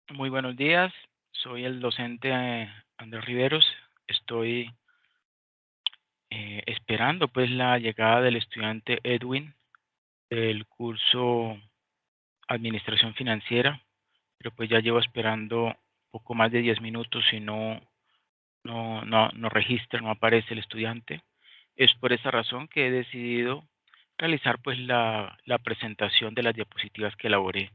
Muy buenos días, soy el docente Andrés Riveros. Estoy esperando pues la llegada del estudiante Edwin del curso Administración Financiera, pero pues ya llevo esperando poco más de 10 minutos y no registra, no aparece el estudiante. Es por esa razón que he decidido realizar pues la presentación de las diapositivas que elaboré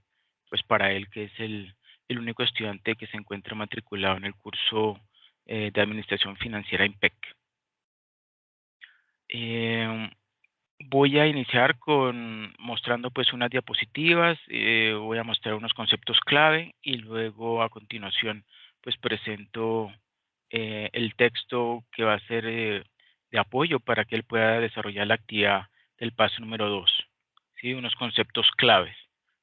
pues para él, que es el único estudiante que se encuentra matriculado en el curso de Administración Financiera IMPEC. Eh, Voy a iniciar con mostrando pues unas diapositivas, voy a mostrar unos conceptos clave y luego a continuación pues presento el texto que va a ser de apoyo para que él pueda desarrollar la actividad del paso número 2. ¿Sí? Unos conceptos claves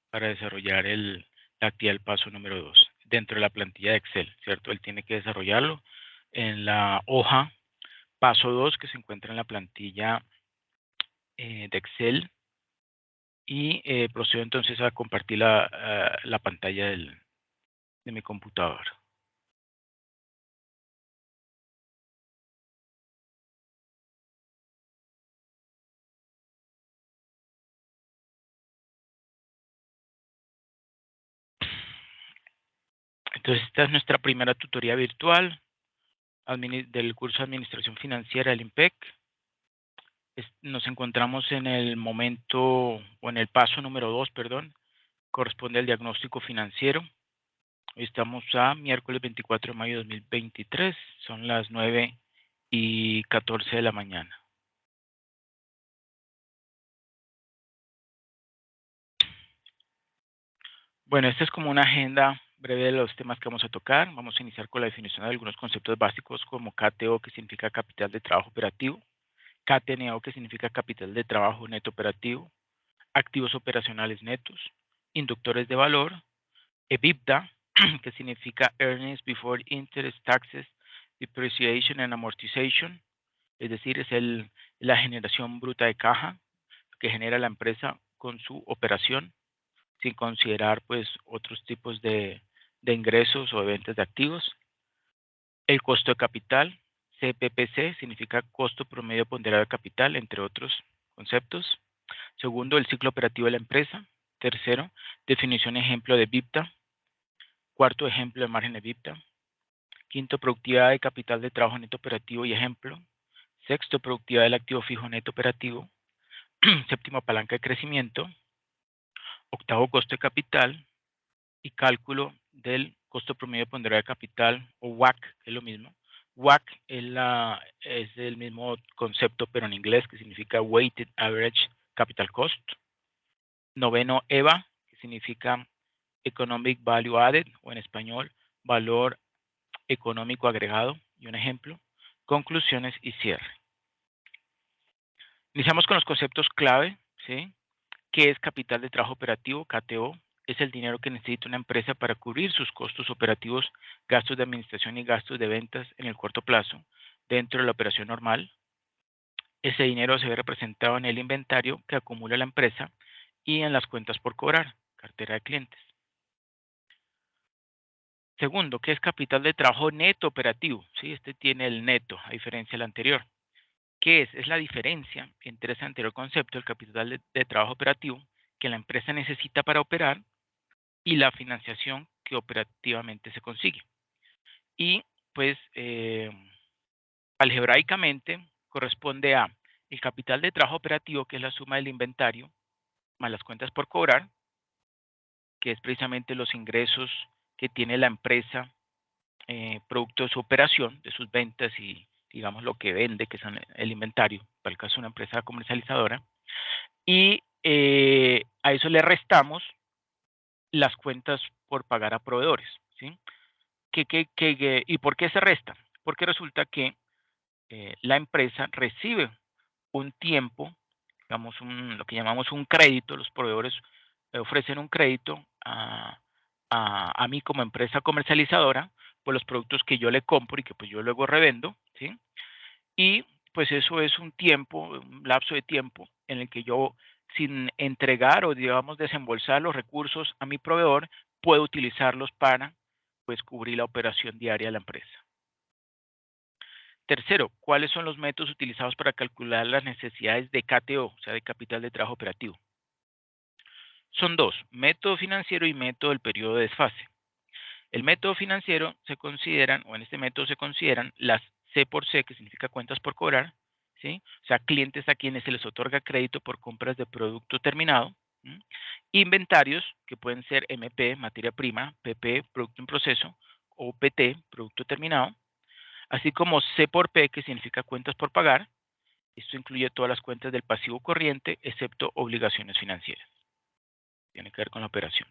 para desarrollar la actividad del paso número 2 dentro de la plantilla de Excel, ¿cierto? Él tiene que desarrollarlo en la hoja paso 2 que se encuentra en la plantilla de Excel y procedo entonces a compartir la pantalla de mi computador. Entonces, esta es nuestra primera tutoría virtual del curso de Administración Financiera del IMPEC. Nos encontramos en el momento, o en el paso número 2, perdón, corresponde al diagnóstico financiero. Hoy estamos a miércoles 24 de mayo de 2023, son las 9:14 de la mañana. Bueno, esta es como una agenda breve de los temas que vamos a tocar. Vamos a iniciar con la definición de algunos conceptos básicos como KTO, que significa capital de trabajo operativo, KTNO, que significa capital de trabajo neto operativo, activos operacionales netos, inductores de valor, EBITDA, que significa Earnings Before Interest, Taxes, Depreciation and Amortization, es decir, es la generación bruta de caja que genera la empresa con su operación, sin considerar pues otros tipos de ingresos o de ventas de activos. El costo de capital, CPPC, significa costo promedio ponderado de capital, entre otros conceptos. Segundo, el ciclo operativo de la empresa. Tercero, definición ejemplo de EBITDA. Cuarto, ejemplo de margen de EBITDA. Quinto, productividad de capital de trabajo neto operativo y ejemplo. Sexto, productividad del activo fijo neto operativo. Séptimo, palanca de crecimiento. Octavo, costo de capital y cálculo del costo promedio ponderado de capital, o WACC, es lo mismo. WACC es el mismo concepto, pero en inglés, que significa Weighted Average Capital Cost. Noveno, EVA, que significa Economic Value Added, o en español, valor económico agregado, y un ejemplo. Conclusiones y cierre. Iniciamos con los conceptos clave, ¿sí? ¿Qué es capital de trabajo operativo? KTO. Es el dinero que necesita una empresa para cubrir sus costos operativos, gastos de administración y gastos de ventas en el corto plazo dentro de la operación normal. Ese dinero se ve representado en el inventario que acumula la empresa y en las cuentas por cobrar, cartera de clientes. Segundo, ¿qué es capital de trabajo neto operativo? Sí, este tiene el neto, a diferencia del anterior. ¿Qué es? Es la diferencia entre ese anterior concepto, el capital de trabajo operativo, que la empresa necesita para operar, y la financiación que operativamente se consigue. Y pues algebraicamente corresponde a el capital de trabajo operativo, que es la suma del inventario, más las cuentas por cobrar, que es precisamente los ingresos que tiene la empresa producto de su operación, de sus ventas y digamos lo que vende, que es el inventario, para el caso de una empresa comercializadora. Y a eso le restamos las cuentas por pagar a proveedores, ¿sí? ¿Y por qué se resta? Porque resulta que la empresa recibe un tiempo, digamos, lo que llamamos un crédito. Los proveedores ofrecen un crédito a mí como empresa comercializadora por los productos que yo le compro y que pues yo luego revendo, ¿sí? Y pues eso es un tiempo, un lapso de tiempo en el que yo, sin entregar o digamos desembolsar los recursos a mi proveedor, puedo utilizarlos para pues cubrir la operación diaria de la empresa. Tercero, ¿cuáles son los métodos utilizados para calcular las necesidades de KTO, o sea, de capital de trabajo operativo? Son dos, método financiero y método del periodo de desfase. El método financiero se consideran, o en este método se consideran las C por C, que significa cuentas por cobrar, ¿sí? O sea, clientes a quienes se les otorga crédito por compras de producto terminado. ¿Sí? Inventarios, que pueden ser MP, materia prima, PP, producto en proceso, o PT, producto terminado. Así como C por P, que significa cuentas por pagar. Esto incluye todas las cuentas del pasivo corriente, excepto obligaciones financieras. Tiene que ver con la operación.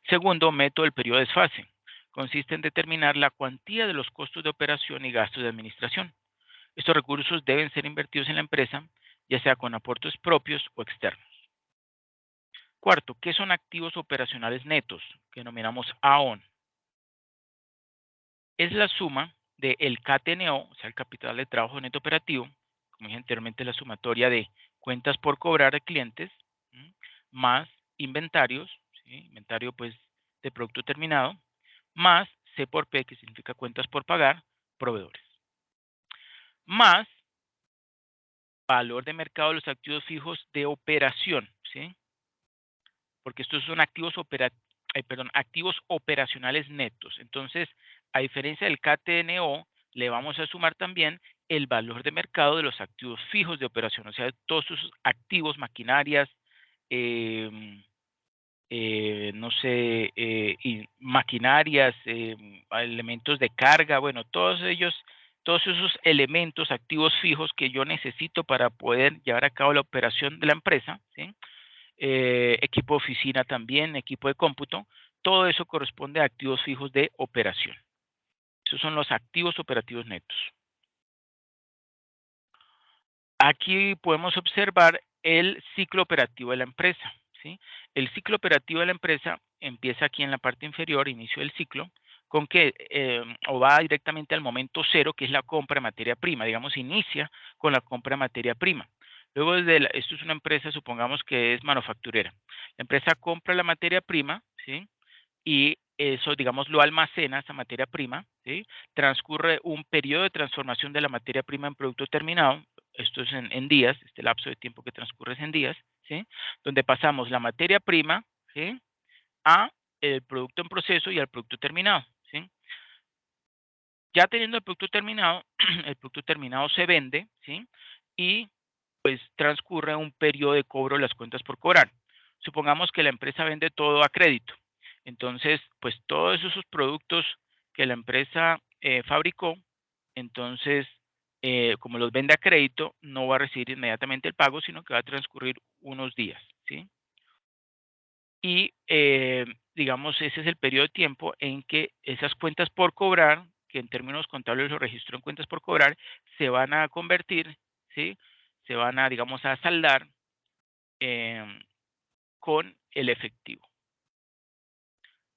Segundo, método del periodo de desfase. Consiste en determinar la cuantía de los costos de operación y gastos de administración. Estos recursos deben ser invertidos en la empresa, ya sea con aportes propios o externos. Cuarto, ¿qué son activos operacionales netos? Que denominamos AON. Es la suma del KTNO, o sea, el capital de trabajo neto operativo, como dije anteriormente, la sumatoria de cuentas por cobrar de clientes, más inventarios, ¿sí? Inventario pues de producto terminado, más C por P, que significa cuentas por pagar, proveedores, más valor de mercado de los activos fijos de operación, ¿sí? Porque estos son activos operacionales netos. Entonces, a diferencia del KTNO, le vamos a sumar también el valor de mercado de los activos fijos de operación, o sea, todos esos activos, maquinarias, no sé, y maquinarias, elementos de carga, bueno, todos esos elementos activos fijos que yo necesito para poder llevar a cabo la operación de la empresa, ¿sí? Equipo de oficina también, equipo de cómputo, todo eso corresponde a activos fijos de operación. Esos son los activos operativos netos. Aquí podemos observar el ciclo operativo de la empresa, ¿sí? El ciclo operativo de la empresa empieza aquí en la parte inferior, inicio del ciclo, con que o va directamente al momento cero, que es la compra de materia prima. Digamos, inicia con la compra de materia prima. Luego, esto es una empresa, supongamos que es manufacturera. La empresa compra la materia prima, ¿sí? Y eso, digamos, lo almacena, esa materia prima, ¿sí? Transcurre un periodo de transformación de la materia prima en producto terminado, esto es en días, este lapso de tiempo que transcurre es en días, ¿sí? Donde pasamos la materia prima, ¿sí? A el producto en proceso y al producto terminado, ¿sí? Ya teniendo el producto terminado se vende, ¿sí? Y pues transcurre un periodo de cobro de las cuentas por cobrar. Supongamos que la empresa vende todo a crédito. Entonces, pues todos esos productos que la empresa fabricó, entonces, como los vende a crédito, no va a recibir inmediatamente el pago, sino que va a transcurrir unos días, ¿sí? Y, digamos, ese es el periodo de tiempo en que esas cuentas por cobrar, que en términos contables lo registro en cuentas por cobrar, se van a convertir, ¿sí? Se van a, digamos, a saldar em, con el efectivo.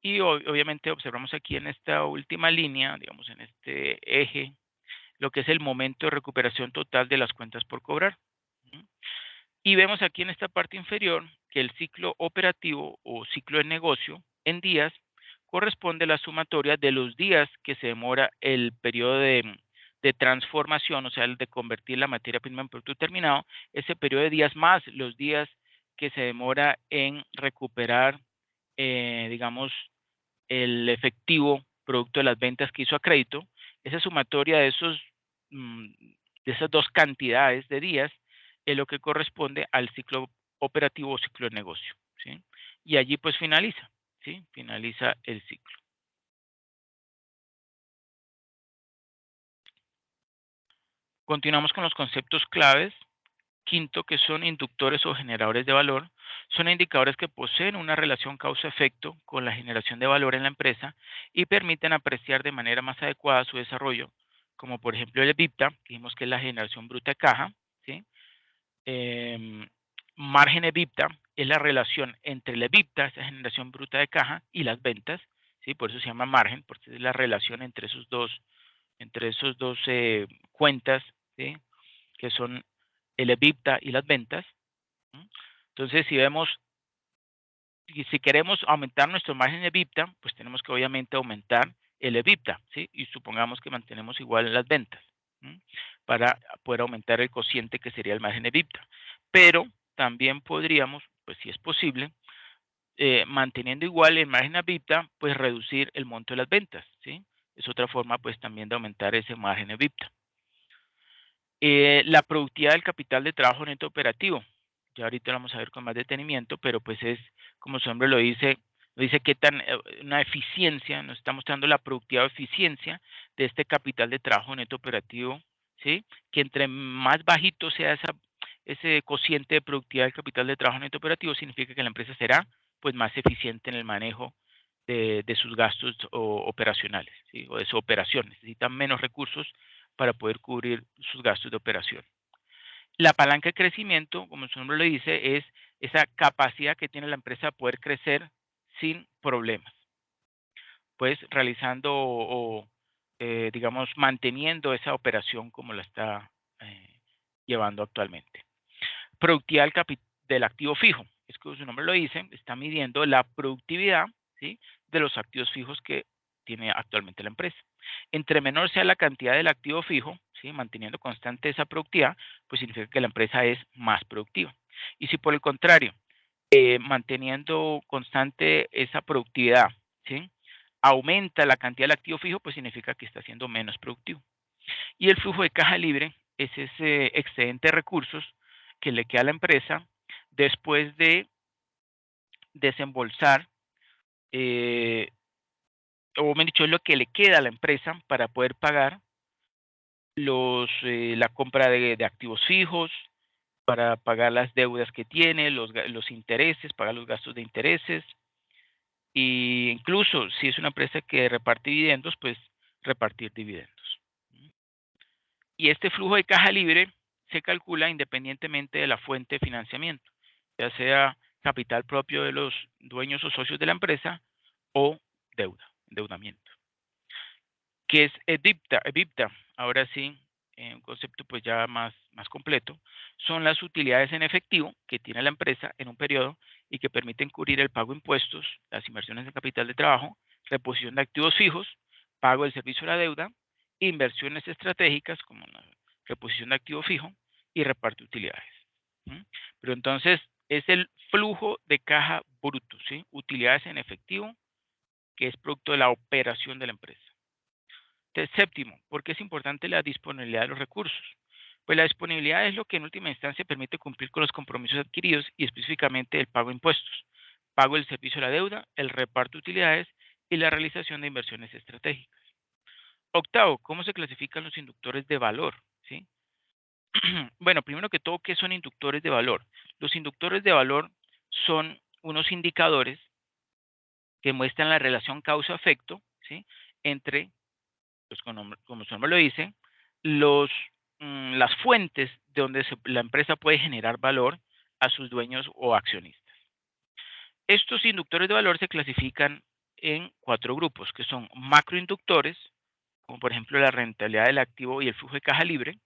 Y obviamente observamos aquí en esta última línea, digamos, en este eje, lo que es el momento de recuperación total de las cuentas por cobrar. Y vemos aquí en esta parte inferior que el ciclo operativo o ciclo de negocio en días corresponde a la sumatoria de los días que se demora el periodo de transformación, o sea, el de convertir la materia prima en producto terminado, ese periodo de días más los días que se demora en recuperar, digamos, el efectivo producto de las ventas que hizo a crédito, esa sumatoria mm, de esas dos cantidades de días es lo que corresponde al ciclo operativo o ciclo de negocio, ¿sí? Y allí pues finaliza, ¿sí? Finaliza el ciclo. Continuamos con los conceptos claves. Quinto, que son inductores o generadores de valor, son indicadores que poseen una relación causa-efecto con la generación de valor en la empresa y permiten apreciar de manera más adecuada su desarrollo, como por ejemplo el EBITDA, que vimos que es la generación bruta de caja, ¿sí? Em, margen EBITDA es la relación entre el EBITDA, esa generación bruta de caja, y las ventas, ¿sí? Por eso se llama margen, porque es la relación entre esos dos cuentas, ¿sí? Que son el EBITDA y las ventas. Entonces, si vemos y si queremos aumentar nuestro margen de EBITDA, pues tenemos que obviamente aumentar el EBITDA, ¿sí? Y supongamos que mantenemos igual las ventas, ¿m? Para poder aumentar el cociente que sería el margen de EBITDA. Pero también podríamos, pues si es posible, manteniendo igual el margen de EBITDA, pues reducir el monto de las ventas, ¿sí? Es otra forma, pues también de aumentar ese margen de EBITDA. La productividad del capital de trabajo neto operativo. Ya ahorita lo vamos a ver con más detenimiento, pero pues es, como su nombre lo dice qué tan, una eficiencia, nos está mostrando la productividad o eficiencia de este capital de trabajo neto operativo, ¿sí? Que entre más bajito sea ese cociente de productividad del capital de trabajo neto operativo, significa que la empresa será pues más eficiente en el manejo de sus gastos operacionales, ¿sí? O de su operación. Necesitan menos recursos para poder cubrir sus gastos de operación. La palanca de crecimiento, como su nombre lo dice, es esa capacidad que tiene la empresa de poder crecer sin problemas, pues realizando digamos, manteniendo esa operación como la está llevando actualmente. Productividad del activo fijo, es que su nombre lo dice, está midiendo la productividad, ¿sí?, de los activos fijos que tiene actualmente la empresa. Entre menor sea la cantidad del activo fijo, ¿sí?, manteniendo constante esa productividad, pues significa que la empresa es más productiva. Y si por el contrario, manteniendo constante esa productividad, ¿sí?, aumenta la cantidad del activo fijo, pues significa que está siendo menos productivo. Y el flujo de caja libre es ese excedente de recursos que le queda a la empresa después de desembolsar, eh, o me han dicho, es lo que le queda a la empresa para poder pagar la compra de activos fijos, para pagar las deudas que tiene, los intereses, pagar los gastos de intereses, e incluso si es una empresa que reparte dividendos, pues repartir dividendos. Y este flujo de caja libre se calcula independientemente de la fuente de financiamiento, ya sea capital propio de los dueños o socios de la empresa o endeudamiento. ¿Qué es EBITDA? EBITDA, ahora sí, un concepto pues ya más completo, son las utilidades en efectivo que tiene la empresa en un periodo y que permiten cubrir el pago de impuestos, las inversiones de capital de trabajo, reposición de activos fijos, pago del servicio a la deuda, inversiones estratégicas como la reposición de activo fijo y reparto de utilidades. ¿Mm? Pero entonces es el flujo de caja bruto, ¿sí? Utilidades en efectivo, que es producto de la operación de la empresa. Séptimo, ¿por qué es importante la disponibilidad de los recursos? Pues la disponibilidad es lo que en última instancia permite cumplir con los compromisos adquiridos y específicamente el pago de impuestos, pago del servicio a la deuda, el reparto de utilidades y la realización de inversiones estratégicas. Octavo, ¿cómo se clasifican los inductores de valor? ¿Sí? Bueno, primero que todo, ¿qué son inductores de valor? Los inductores de valor son unos indicadores que muestran la relación causa-efecto, ¿sí?, entre, pues como su nombre lo dice, las fuentes de donde la empresa puede generar valor a sus dueños o accionistas. Estos inductores de valor se clasifican en 4 grupos, que son macroinductores, como por ejemplo la rentabilidad del activo y el flujo de caja libre.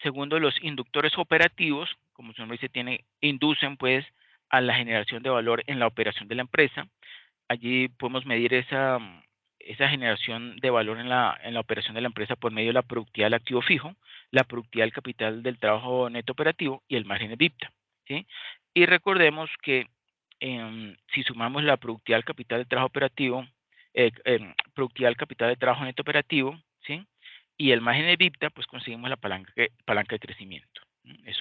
Segundo, los inductores operativos, como su nombre dice, inducen pues a la generación de valor en la operación de la empresa. Allí podemos medir esa generación de valor en la operación de la empresa por medio de la productividad del activo fijo, la productividad del capital del trabajo neto operativo y el margen de EBITDA, ¿sí? Y recordemos que si sumamos la productividad del capital del trabajo operativo, productividad del capital del trabajo neto operativo, ¿sí?, y el margen de EBITDA, pues conseguimos la palanca de crecimiento.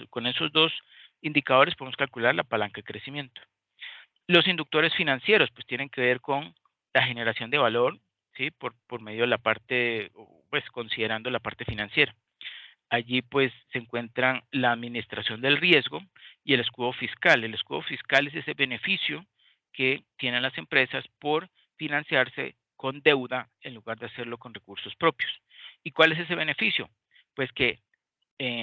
Con esos dos indicadores podemos calcular la palanca de crecimiento. Los inductores financieros, pues tienen que ver con la generación de valor, ¿sí?, por medio de la parte, pues considerando la parte financiera. Allí pues se encuentran la administración del riesgo y el escudo fiscal. El escudo fiscal es ese beneficio que tienen las empresas por financiarse con deuda en lugar de hacerlo con recursos propios. ¿Y cuál es ese beneficio? Pues que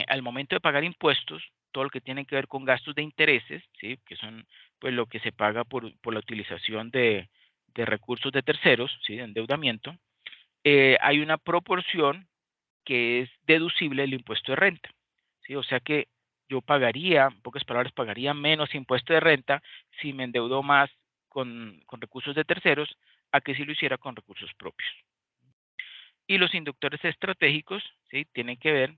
al momento de pagar impuestos, todo lo que tiene que ver con gastos de intereses, ¿sí?, que son pues lo que se paga por la utilización de recursos de terceros, ¿sí?, de endeudamiento, hay una proporción que es deducible del impuesto de renta, ¿sí? O sea que yo pagaría, en pocas palabras, pagaría menos impuesto de renta si me endeudo más con recursos de terceros a que si lo hiciera con recursos propios. Y los inductores estratégicos, ¿sí?, tienen que ver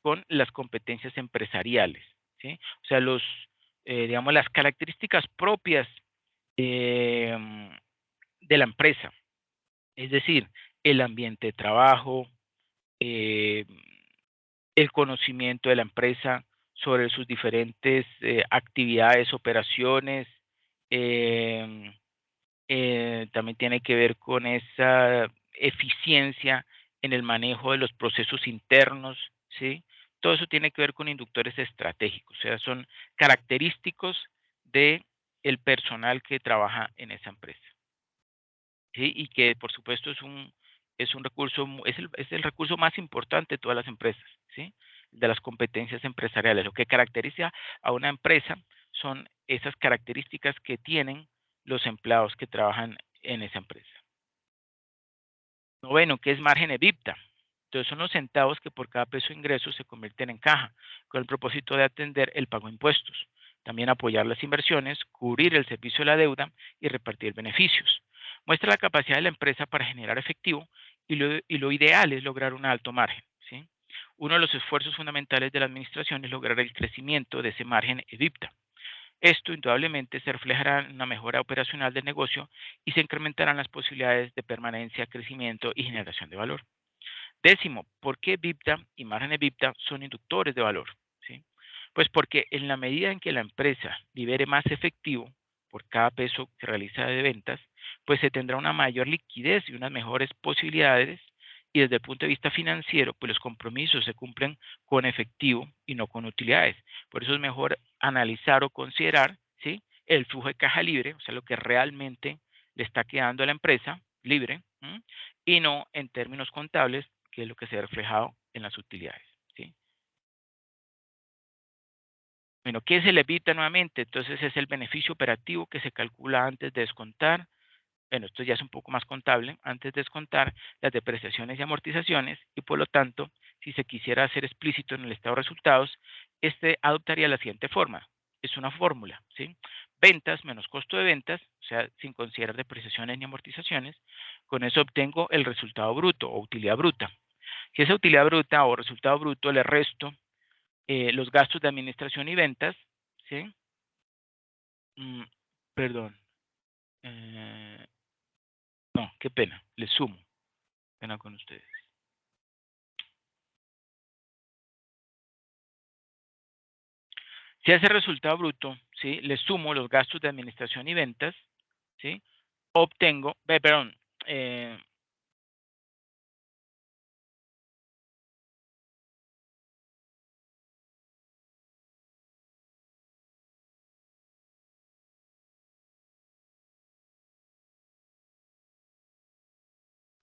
con las competencias empresariales, ¿sí? O sea, digamos, las características propias de la empresa, es decir, el ambiente de trabajo, eh, el conocimiento de la empresa sobre sus diferentes actividades, operaciones, eh, también tiene que ver con esa eficiencia en el manejo de los procesos internos, ¿sí? Todo eso tiene que ver con inductores estratégicos, o sea, son característicos de el personal que trabaja en esa empresa, ¿sí? Y que por supuesto es un recurso, es el recurso más importante de todas las empresas, ¿sí? De las competencias empresariales. Lo que caracteriza a una empresa son esas características que tienen los empleados que trabajan en esa empresa. Noveno, ¿qué es margen EBITDA? Entonces son los centavos que por cada peso de ingreso se convierten en caja, con el propósito de atender el pago de impuestos, también apoyar las inversiones, cubrir el servicio de la deuda y repartir beneficios. Muestra la capacidad de la empresa para generar efectivo y lo ideal es lograr un alto margen, ¿sí? Uno de los esfuerzos fundamentales de la administración es lograr el crecimiento de ese margen EBITDA. Esto indudablemente se reflejará en una mejora operacional del negocio y se incrementarán las posibilidades de permanencia, crecimiento y generación de valor. Décimo, ¿por qué EBITDA y margen de EBITDA son inductores de valor? ¿Sí? Pues porque en la medida en que la empresa libere más efectivo por cada peso que realiza de ventas, pues se tendrá una mayor liquidez y unas mejores posibilidades, y desde el punto de vista financiero, pues los compromisos se cumplen con efectivo y no con utilidades. Por eso es mejor analizar o considerar, ¿sí?, el flujo de caja libre, o sea, lo que realmente le está quedando a la empresa libre, y no en términos contables, que es lo que se ha reflejado en las utilidades, ¿sí? Bueno, ¿qué es el EBITDA nuevamente? Entonces es el beneficio operativo que se calcula antes de descontar. Bueno, esto ya es un poco más contable, antes de descontar las depreciaciones y amortizaciones, y por lo tanto, si se quisiera hacer explícito en el estado de resultados, este adoptaría la siguiente forma. Es una fórmula, ¿sí? Ventas menos costo de ventas, o sea, sin considerar depreciaciones ni amortizaciones. Con eso obtengo el resultado bruto o utilidad bruta. Si esa utilidad bruta o resultado bruto le resto los gastos de administración y ventas, ¿sí? Mm, perdón. eh, no, qué pena, le sumo. Pena con ustedes. Si a ese resultado bruto, ¿sí?, le sumo los gastos de administración y ventas, ¿sí?, obtengo, perdón, eh,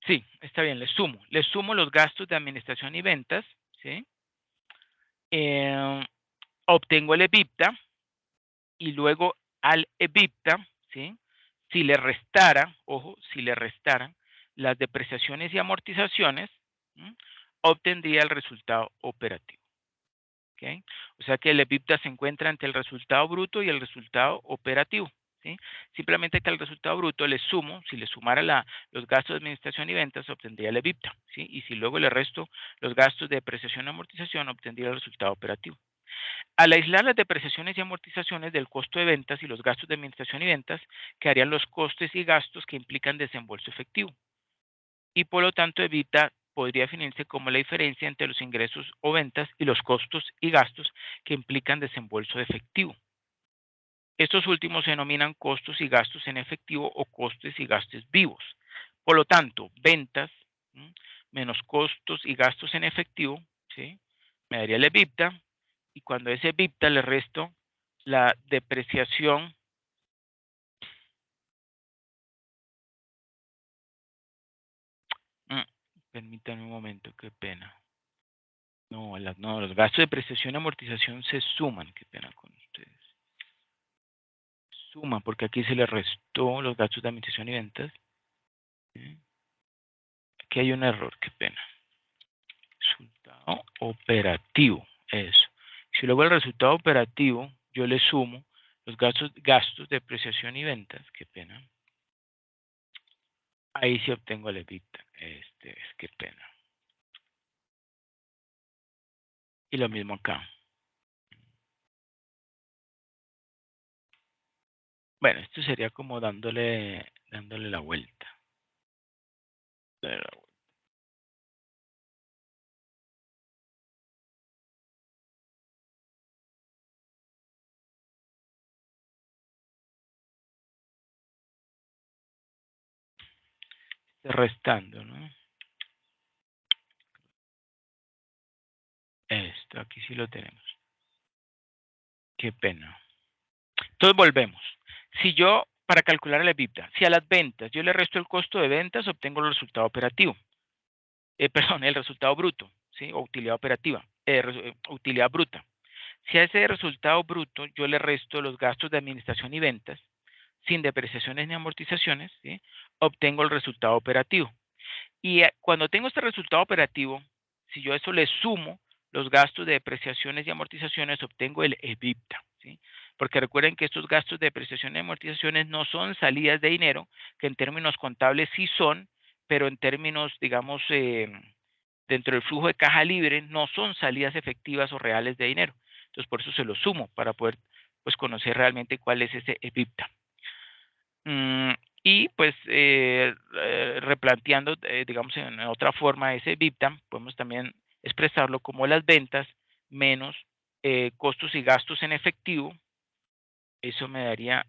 sí, está bien, le sumo los gastos de administración y ventas, ¿sí? Eh, obtengo el EBITDA y luego al EBITDA, ¿sí?, si le restara, ojo, si le restaran las depreciaciones y amortizaciones, ¿m?, obtendría el resultado operativo. ¿Ok? O sea que el EBITDA se encuentra entre el resultado bruto y el resultado operativo, ¿sí? Simplemente que al resultado bruto le sumo, si le sumara los gastos de administración y ventas, obtendría el EBITDA, ¿sí? Y si luego le resto los gastos de depreciación y amortización, obtendría el resultado operativo. Al aislar las depreciaciones y amortizaciones del costo de ventas y los gastos de administración y ventas, quedarían los costes y gastos que implican desembolso efectivo. Y por lo tanto, EBITDA podría definirse como la diferencia entre los ingresos o ventas y los costos y gastos que implican desembolso de efectivo. Estos últimos se denominan costos y gastos en efectivo o costes y gastos vivos. Por lo tanto, ventas, ¿m?, menos costos y gastos en efectivo, ¿sí?, me daría el EBITDA, y cuando a ese EBITDA le resto la depreciación, mm, permítanme un momento, qué pena. No, no, los gastos de depreciación y amortización se suman, qué pena con ustedes. Suman, porque aquí se le restó los gastos de administración y ventas. ¿Sí? Aquí hay un error, qué pena. Resultado operativo, eso. Si luego el resultado operativo, yo le sumo los gastos de depreciación y ventas, qué pena. Ahí sí obtengo el EBITDA. Qué pena. Y lo mismo acá. Bueno, esto sería como dándole la vuelta. Restando, ¿no? Esto, aquí sí lo tenemos. Qué pena. Entonces volvemos. Si yo, para calcular el EBITDA, si a las ventas yo le resto el costo de ventas, obtengo el resultado operativo. Perdón, el resultado bruto, ¿sí? O utilidad operativa, utilidad bruta. Si a ese resultado bruto yo le resto los gastos de administración y ventas, sin depreciaciones ni amortizaciones, ¿sí? Obtengo el resultado operativo. Y cuando tengo este resultado operativo, si yo a eso le sumo los gastos de depreciaciones y amortizaciones, obtengo el EBITDA, ¿sí? Porque recuerden que estos gastos de depreciación y amortizaciones no son salidas de dinero, que en términos contables sí son, pero en términos, digamos, dentro del flujo de caja libre, no son salidas efectivas o reales de dinero. Entonces, por eso se lo sumo, para poder pues, conocer realmente cuál es ese EBITDA. Y pues replanteando, digamos, en otra forma ese EBITDA, podemos también expresarlo como las ventas menos costos y gastos en efectivo. Eso me daría,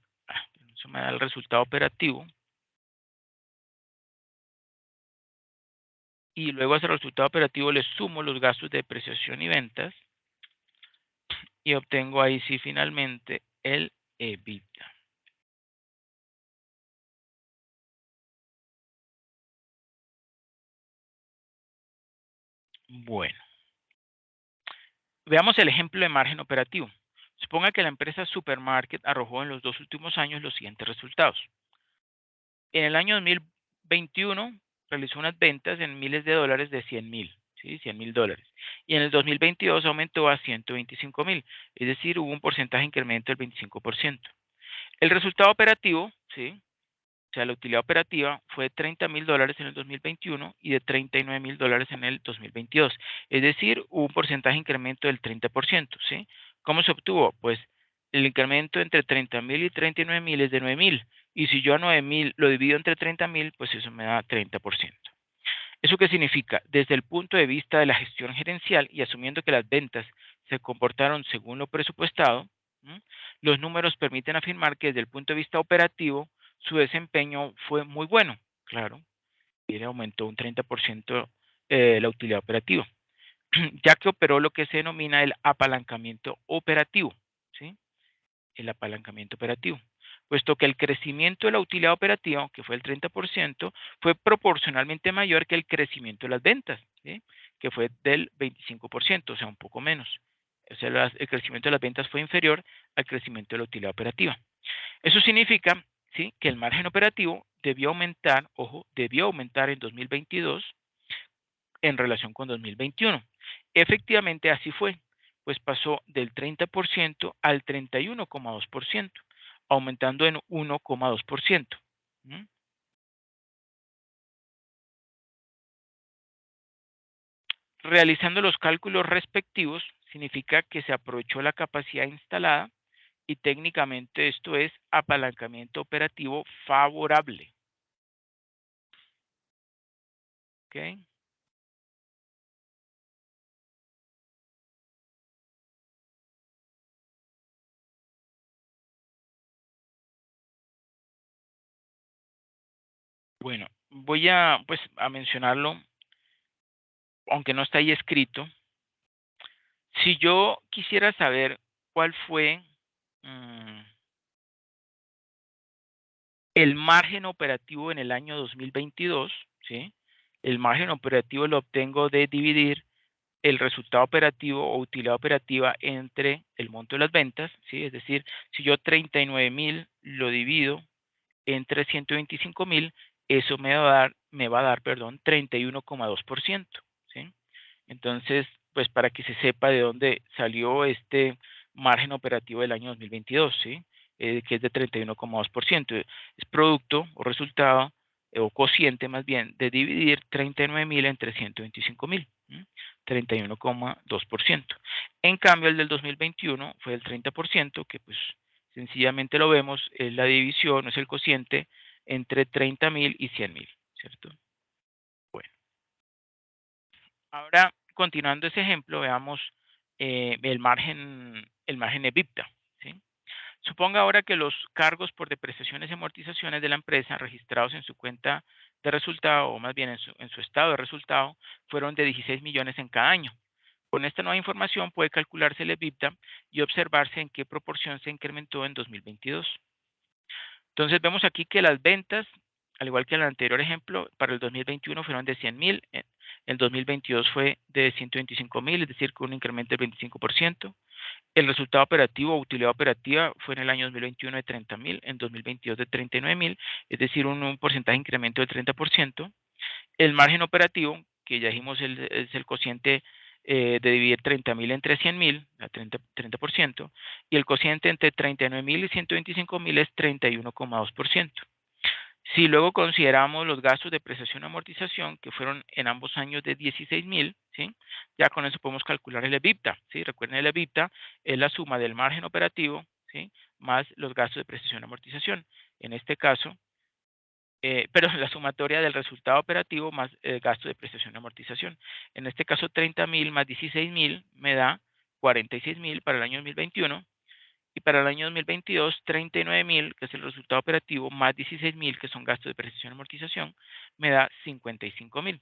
eso me da el resultado operativo. Y luego a ese resultado operativo le sumo los gastos de depreciación y ventas. Y obtengo ahí sí finalmente el EBITDA. Bueno, veamos el ejemplo de margen operativo. Suponga que la empresa Supermarket arrojó en los 2 últimos años los siguientes resultados. En el año 2021 realizó unas ventas en miles de dólares de 100,000, ¿sí? 100,000 dólares. Y en el 2022 aumentó a 125,000, es decir, hubo un porcentaje de incremento del 25%. El resultado operativo, ¿sí? O sea, la utilidad operativa fue de 30,000 dólares en el 2021 y de 39,000 dólares en el 2022. Es decir, hubo un porcentaje de incremento del 30%, ¿sí? ¿Cómo se obtuvo? Pues el incremento entre 30,000 y 39,000 es de 9,000. Y si yo a 9,000 lo divido entre 30,000, pues eso me da 30%. ¿Eso qué significa? Desde el punto de vista de la gestión gerencial y asumiendo que las ventas se comportaron según lo presupuestado, los números permiten afirmar que desde el punto de vista operativo su desempeño fue muy bueno. Claro, y le aumentó un 30% la utilidad operativa, ya que operó lo que se denomina el apalancamiento operativo, ¿sí? El apalancamiento operativo, puesto que el crecimiento de la utilidad operativa, que fue el 30%, fue proporcionalmente mayor que el crecimiento de las ventas, ¿sí? Que fue del 25%, o sea, un poco menos. O sea, el crecimiento de las ventas fue inferior al crecimiento de la utilidad operativa. Eso significa, ¿sí?, que el margen operativo debió aumentar, ojo, debió aumentar en 2022 en relación con 2021. Efectivamente, así fue, pues pasó del 30% al 31,2%, aumentando en 1,2%. ¿Mm? Realizando los cálculos respectivos, significa que se aprovechó la capacidad instalada y técnicamente esto es apalancamiento operativo favorable. ¿Ok? Bueno, voy a, pues, a mencionarlo, aunque no está ahí escrito. Si yo quisiera saber cuál fue mm, el margen operativo en el año 2022, ¿sí? El margen operativo lo obtengo de dividir el resultado operativo o utilidad operativa entre el monto de las ventas, ¿sí? Es decir, si yo 39,000 lo divido entre 125,000, eso me va a dar, perdón, 31,2%, ¿sí? Entonces, pues para que se sepa de dónde salió este margen operativo del año 2022, ¿sí? Que es de 31,2%. Es producto o resultado o cociente más bien de dividir 39.000 entre 125.000, 31,2%. En cambio, el del 2021 fue el 30%, que pues sencillamente lo vemos, es la división, es el cociente entre 30.000 y 100.000, ¿cierto? Bueno, ahora continuando ese ejemplo, veamos el margen EBITDA, ¿sí? Suponga ahora que los cargos por depreciaciones y amortizaciones de la empresa registrados en su cuenta de resultado, o más bien en su estado de resultado, fueron de 16 millones en cada año. Con esta nueva información puede calcularse el EBITDA y observarse en qué proporción se incrementó en 2022. Entonces vemos aquí que las ventas, al igual que en el anterior ejemplo, para el 2021 fueron de 100.000, el 2022 fue de 125.000, es decir, con un incremento del 25%. El resultado operativo o utilidad operativa fue en el año 2021 de 30.000, en 2022 de 39.000, es decir, un porcentaje de incremento del 30%. El margen operativo, que ya dijimos es el cociente de dividir 30.000 entre 100.000, 30%, y el cociente entre 39.000 y 125.000 es 31,2%. Si luego consideramos los gastos de prestación y amortización, que fueron en ambos años de 16.000, ¿sí? Ya con eso podemos calcular el EBITDA, ¿sí? Recuerden, el EBITDA es la suma del margen operativo, ¿sí? Más los gastos de prestación y amortización. En este caso, pero la sumatoria del resultado operativo más el gasto de prestación y amortización. En este caso, 30.000 más 16.000 me da 46.000 para el año 2021. Y para el año 2022, 39.000, que es el resultado operativo, más 16.000, que son gastos de prestación y amortización, me da 55.000.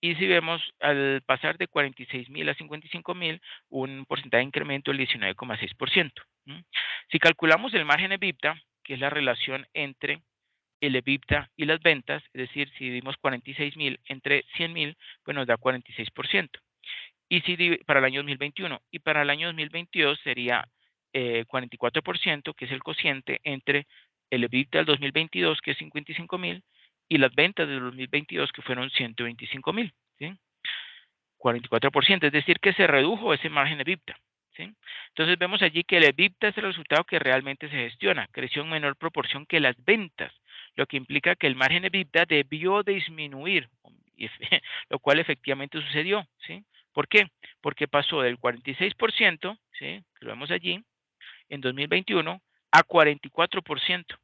Y si vemos, al pasar de 46.000 a 55.000, un porcentaje de incremento del 19,6%. Si calculamos el margen EBITDA, que es la relación entre el EBITDA y las ventas, es decir, si dividimos 46.000 entre 100.000, pues nos da 46%. Y si para el año 2021 y para el año 2022 sería 44%, que es el cociente entre el EBITDA del 2022, que es 55.000, y las ventas del 2022, que fueron 125.000, ¿sí? 44%, es decir, que se redujo ese margen EBITDA, ¿sí? Entonces vemos allí que el EBITDA es el resultado que realmente se gestiona, creció en menor proporción que las ventas, lo que implica que el margen EBITDA debió disminuir, lo cual efectivamente sucedió, ¿sí? ¿Por qué? Porque pasó del 46%, ¿sí? Que lo vemos allí, en 2021, a 44%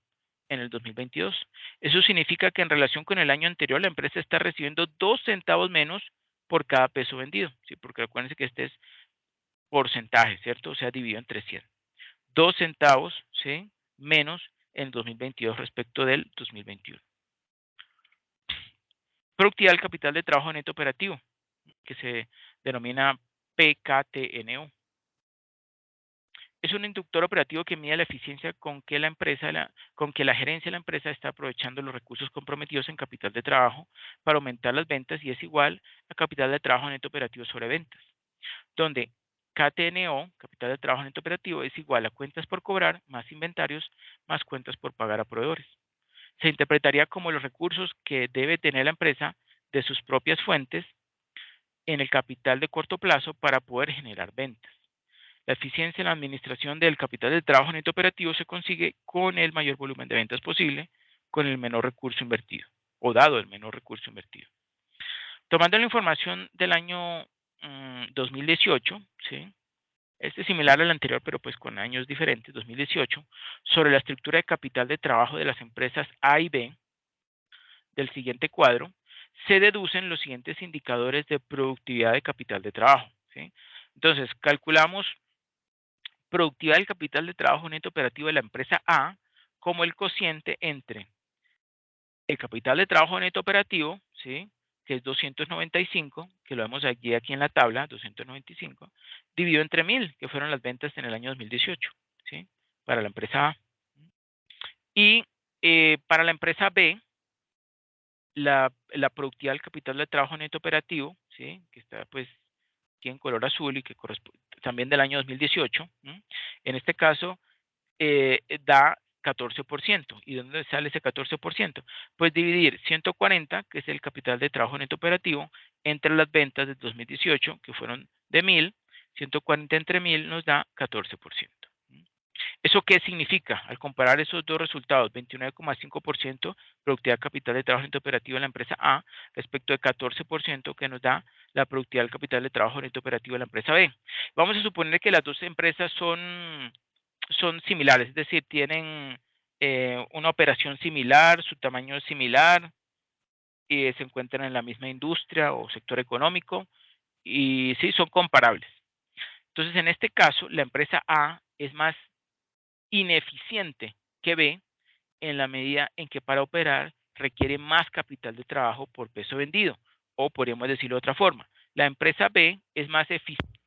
en el 2022. Eso significa que en relación con el año anterior, la empresa está recibiendo 2 centavos menos por cada peso vendido, ¿sí? Porque acuérdense que este es porcentaje, ¿cierto? O sea, dividido entre 100. 2 centavos, ¿sí? Menos en 2022 respecto del 2021. Productividad del capital de trabajo neto operativo, que se denomina PKTNO. Es un inductor operativo que mide la eficiencia con que la gerencia de la empresa está aprovechando los recursos comprometidos en capital de trabajo para aumentar las ventas y es igual a capital de trabajo neto operativo sobre ventas, donde KTNO, capital de trabajo neto operativo, es igual a cuentas por cobrar más inventarios más cuentas por pagar a proveedores. Se interpretaría como los recursos que debe tener la empresa de sus propias fuentes en el capital de corto plazo para poder generar ventas. La eficiencia en la administración del capital de trabajo neto operativo se consigue con el mayor volumen de ventas posible, con el menor recurso invertido, o dado el menor recurso invertido. Tomando la información del año 2018, ¿sí? Este es similar al anterior, pero pues con años diferentes, 2018, sobre la estructura de capital de trabajo de las empresas A y B del siguiente cuadro, se deducen los siguientes indicadores de productividad de capital de trabajo, ¿sí? Entonces, calculamos productividad del capital de trabajo neto operativo de la empresa A como el cociente entre el capital de trabajo neto operativo, ¿sí? Que es 295, que lo vemos aquí en la tabla, 295, dividido entre 1.000, que fueron las ventas en el año 2018, ¿sí? Para la empresa A. Y para la empresa B, la productividad del capital de trabajo neto operativo, ¿sí? Que está pues aquí en color azul y que corresponde también del año 2018, ¿sí? En este caso da 14%. ¿Y dónde sale ese 14%? Pues dividir 140, que es el capital de trabajo neto operativo, entre las ventas del 2018, que fueron de 1000, 140 entre 1000 nos da 14%. ¿Eso qué significa? Al comparar esos dos resultados, 29,5% productividad capital de trabajo neto operativo en la empresa A respecto de 14% que nos da la productividad del capital de trabajo neto operativo de la empresa B. Vamos a suponer que las dos empresas son similares, es decir, tienen una operación similar, su tamaño es similar y se encuentran en la misma industria o sector económico y sí, son comparables. Entonces, en este caso, la empresa A es más ineficiente que B en la medida en que para operar requiere más capital de trabajo por peso vendido. O podríamos decirlo de otra forma, la empresa B es más eficiente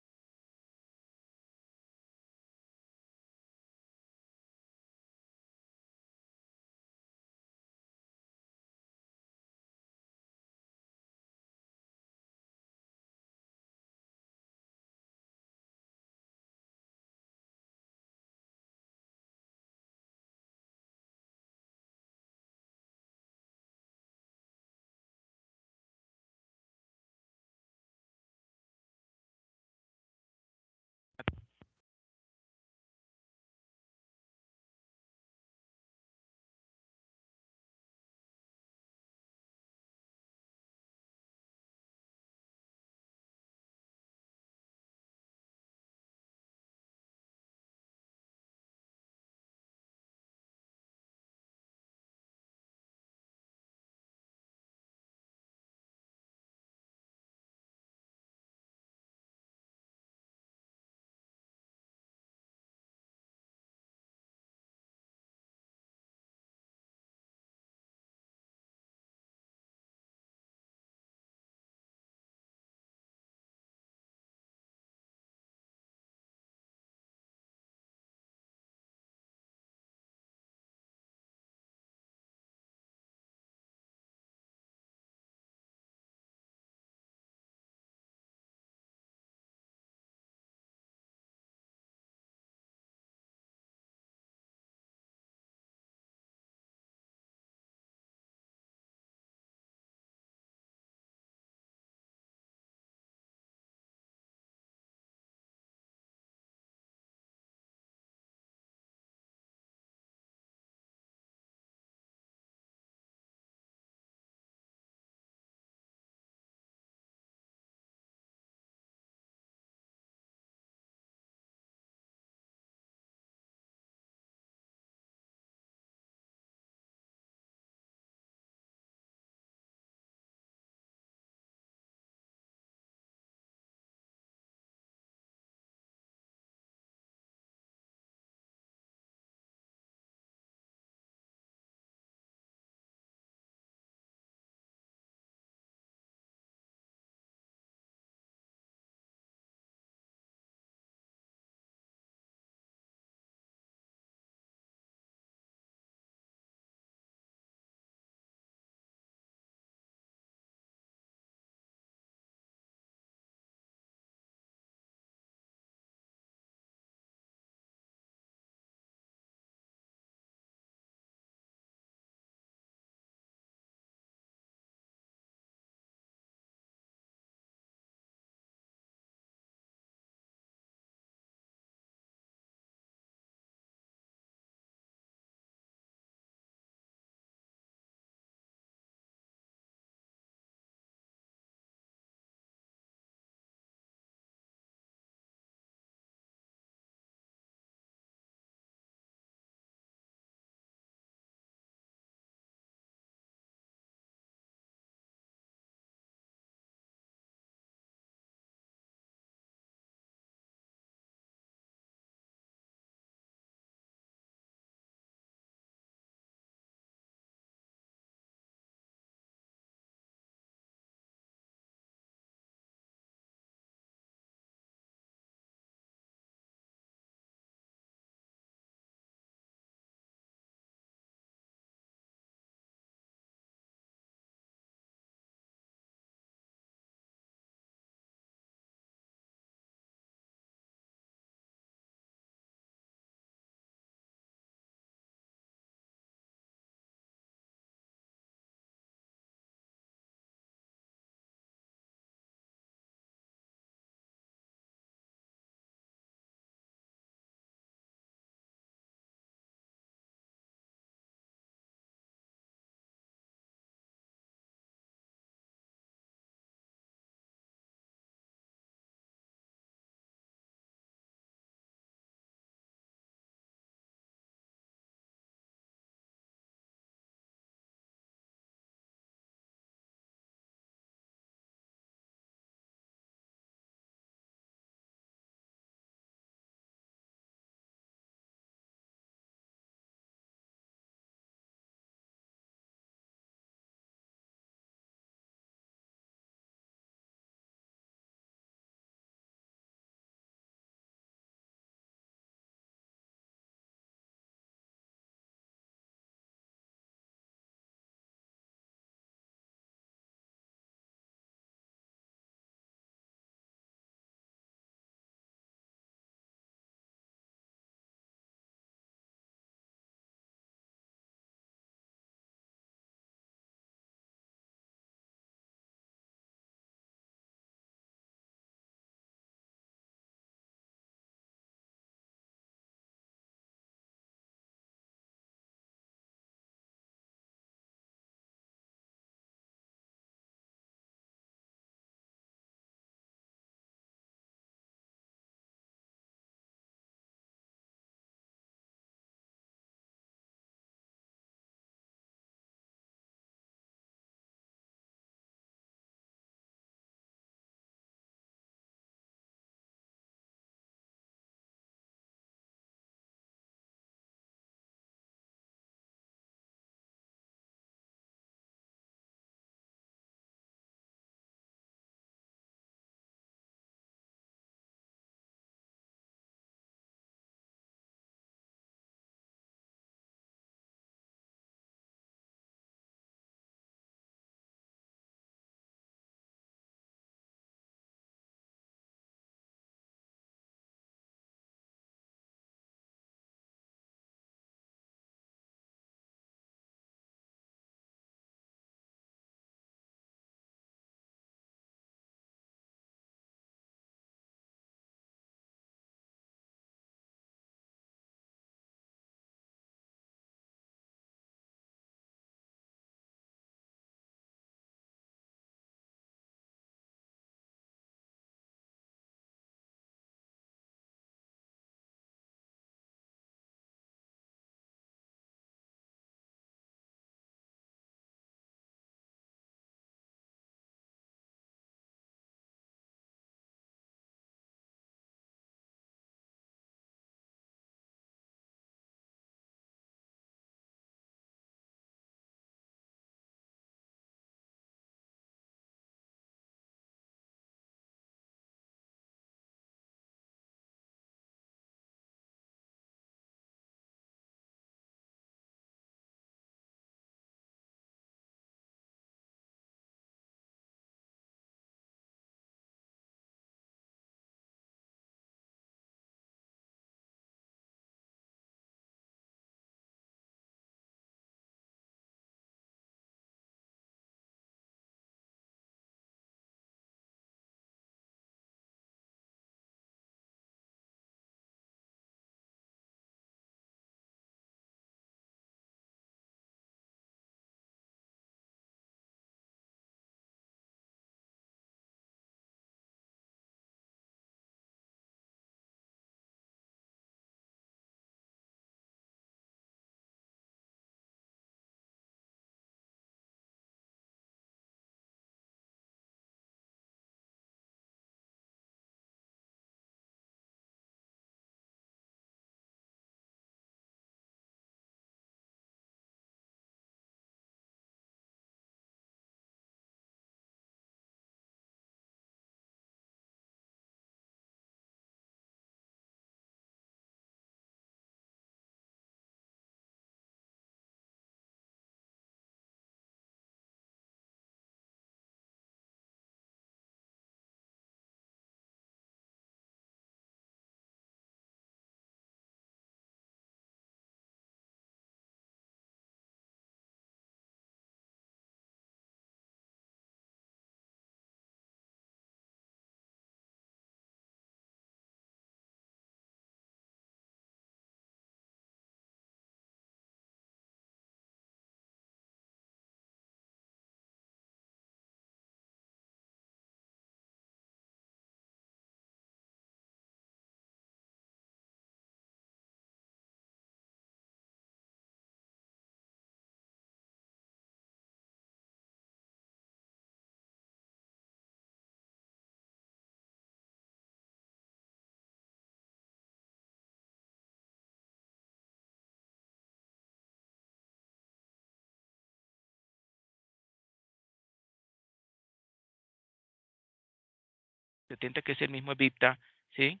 70, que es el mismo EBITDA, ¿sí?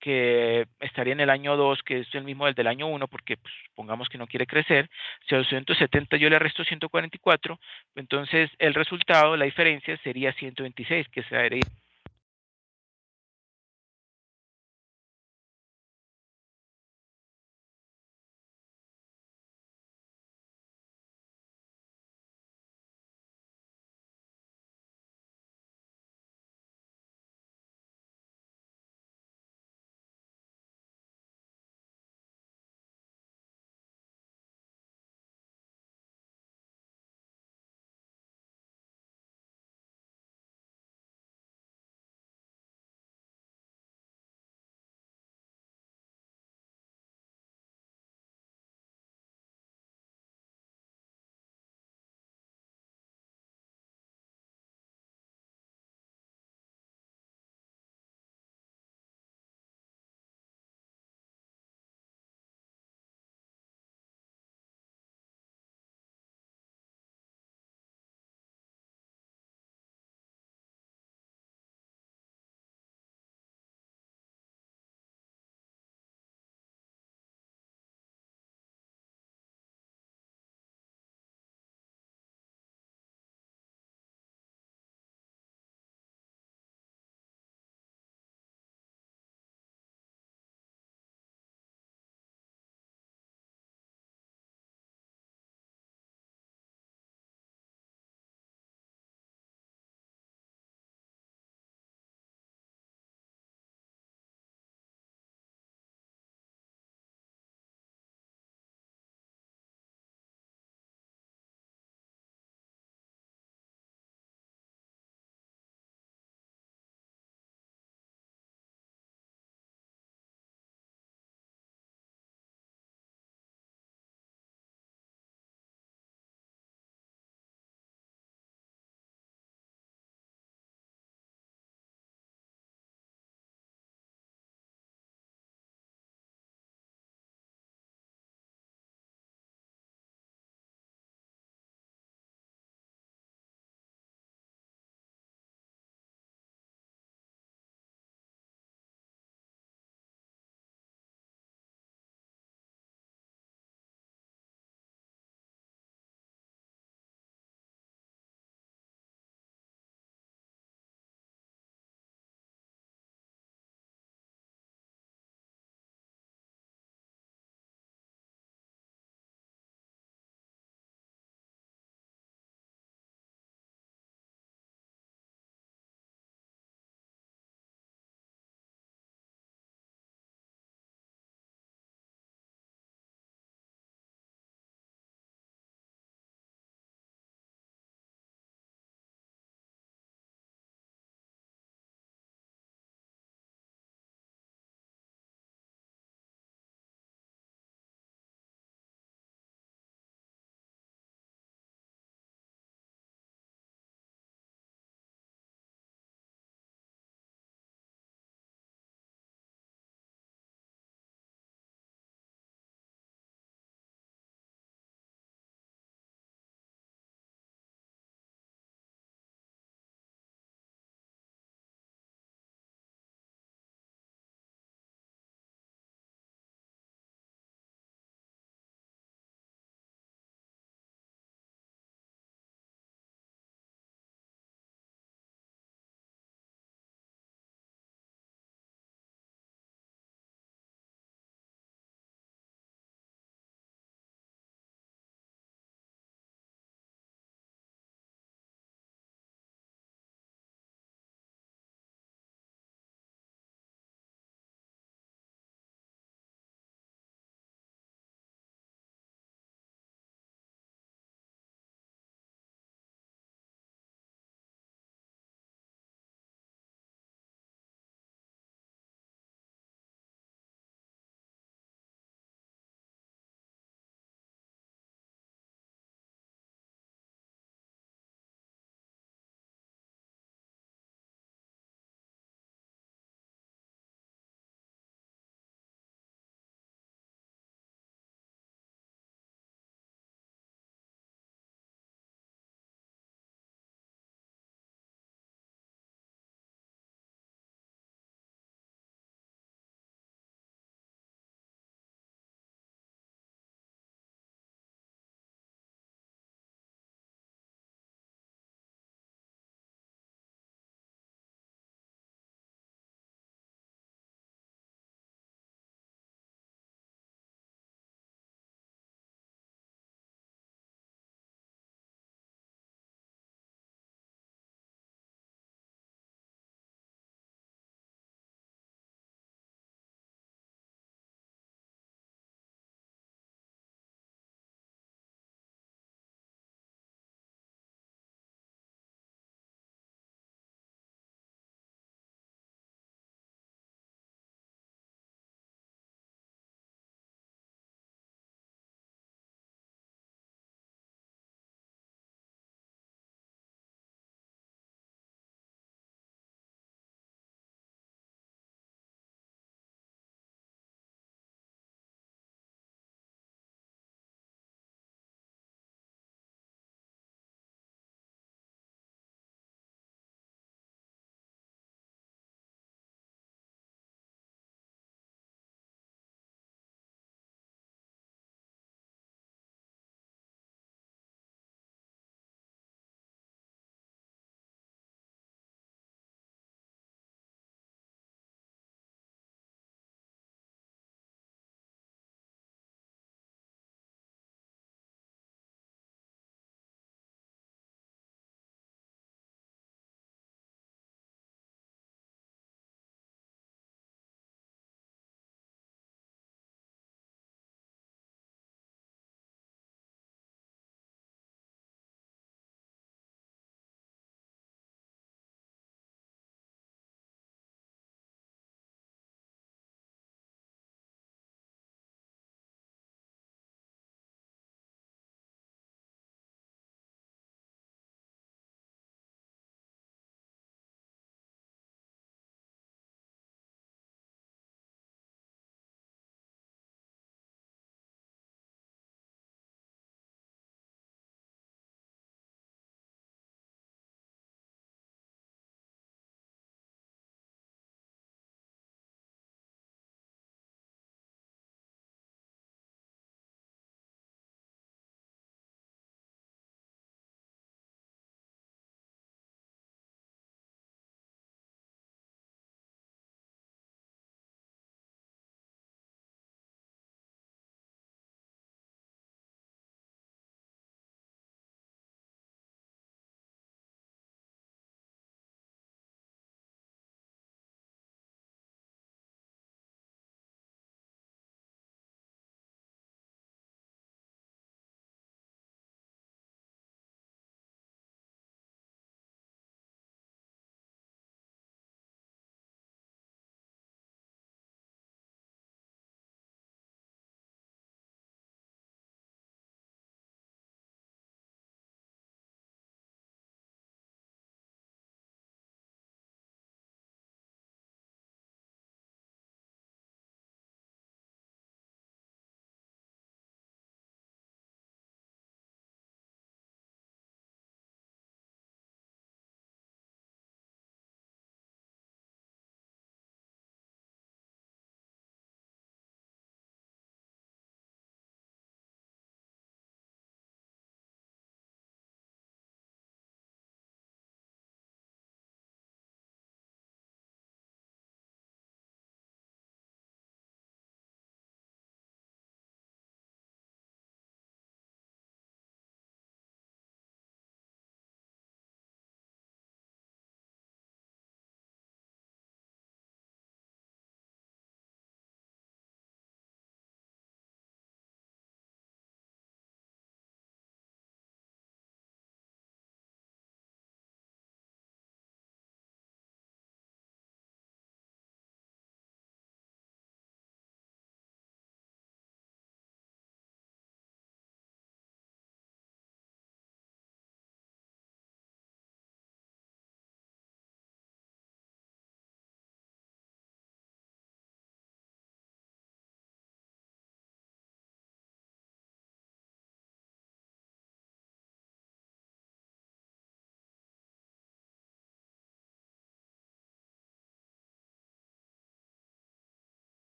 Que estaría en el año 2, que es el mismo del año 1, porque pues, supongamos que no quiere crecer. Si a 270 yo le resto 144, entonces el resultado, la diferencia sería 126, que sería